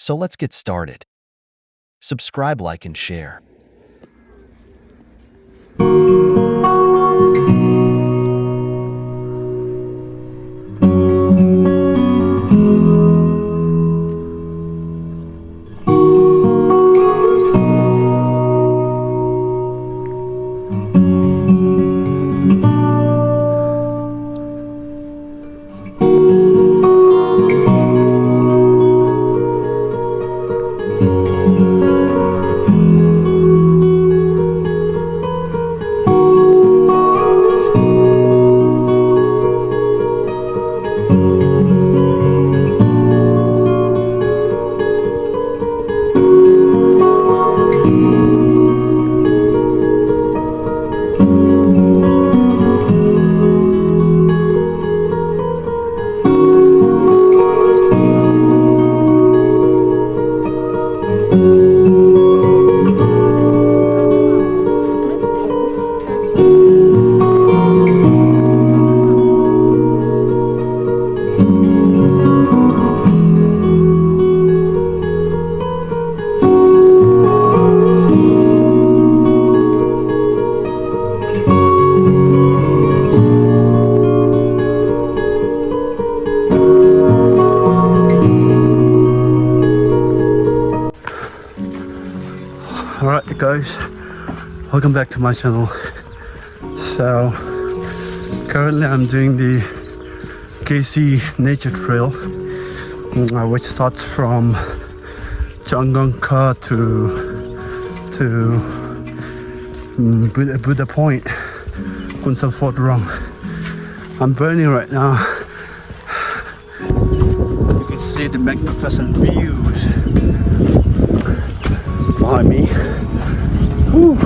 So let's get started. Subscribe, like, and share. Alright guys, welcome back to my channel. So currently I'm doing the KC Nature Trail, which starts from Changangkha to Buddha Point, Bhutan Phodrang. I'm burning right now. You can see the magnificent views behind me. Whew.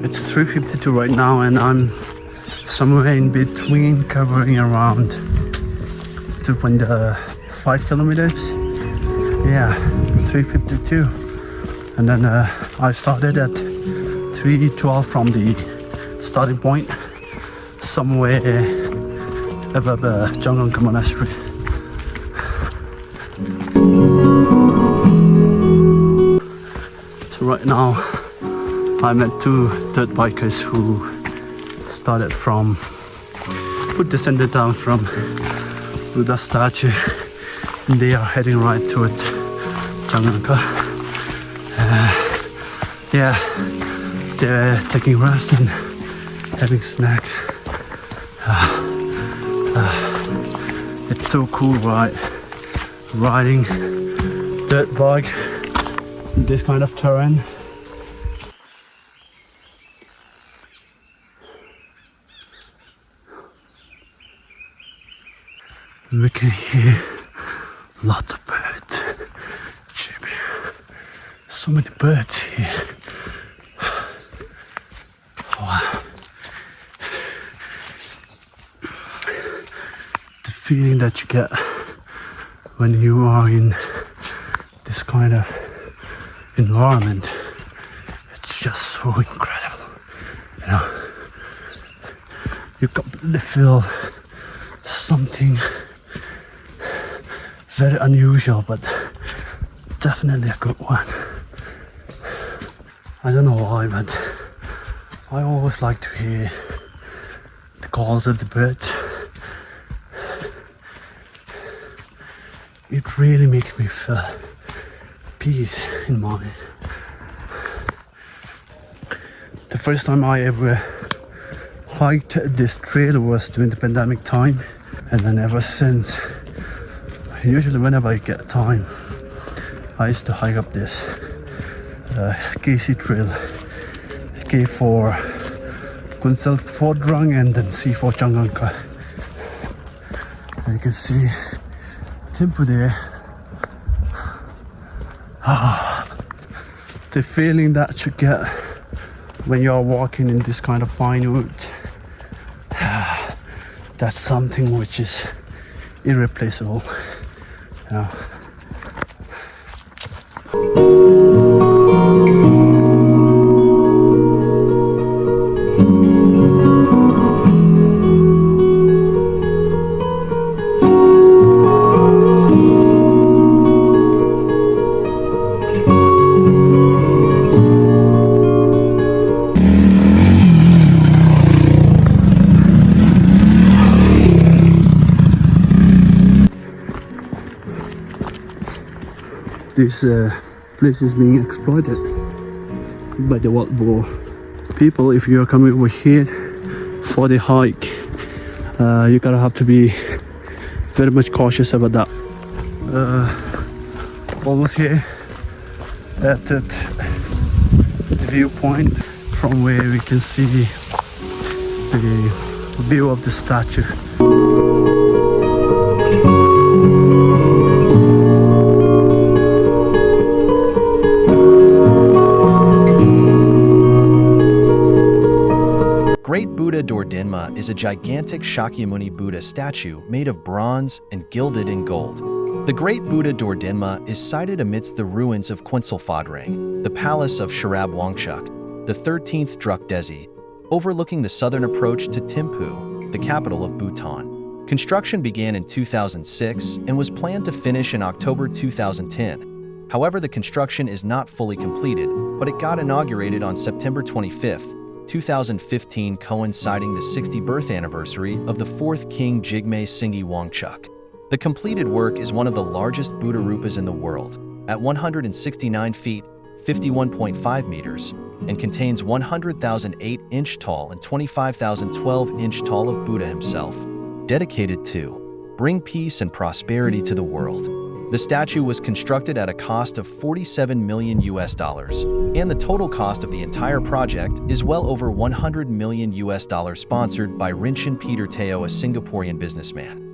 It's 3:52 right now and I'm somewhere in between, covering around 2.5 kilometers. Yeah, 3:52. And then I started at 3:12 from the starting point, somewhere above Changangkha Monastery. So right now I met two dirt bikers who descended down from Buddha statue, and they are heading right towards Changangkha. Yeah, they're taking rest and having snacks. It's so cool, right? Riding dirt bike in this kind of terrain. We can hear lots of birds chirping. So many birds here. Wow. The feeling that you get when you are in this kind of environment, it's just so incredible. You know, you completely feel something very unusual, but definitely a good one. I don't know why, but I always like to hear the calls of the birds. It really makes me feel peace in mind. The first time I ever hiked this trail was during the pandemic time, and then ever since, usually whenever I get time, I used to hike up this KC Trail, K for Bhutan Phodrang and then C for Changangkha. And you can see temple there. The feeling that you get when you are walking in this kind of pine wood, that's something which is irreplaceable. Yeah. This place is being exploited by the wild boar people. If you are coming over here for the hike, you gotta have to be very much cautious about that. Almost here at that viewpoint from where we can see the view of the statue. Great Buddha Dordenma is a gigantic Shakyamuni Buddha statue made of bronze and gilded in gold. The Great Buddha Dordenma is sited amidst the ruins of Bhutan Phodrang, the palace of Sharab Wangchuk, the 13th Druk Desi, overlooking the southern approach to Thimphu, the capital of Bhutan. Construction began in 2006 and was planned to finish in October 2010. However, the construction is not fully completed, but it got inaugurated on September 25, 2015, coinciding the 60th birth anniversary of the 4th King Jigme Singye Wangchuk. The completed work is one of the largest Buddha Rupas in the world, at 169 feet, 51.5 meters, and contains 100,000 8-inch tall and 25,000 12-inch tall of Buddha himself, dedicated to bring peace and prosperity to the world. The statue was constructed at a cost of $47 million, and the total cost of the entire project is well over $100 million, sponsored by Rinchen Peter Teo, a Singaporean businessman.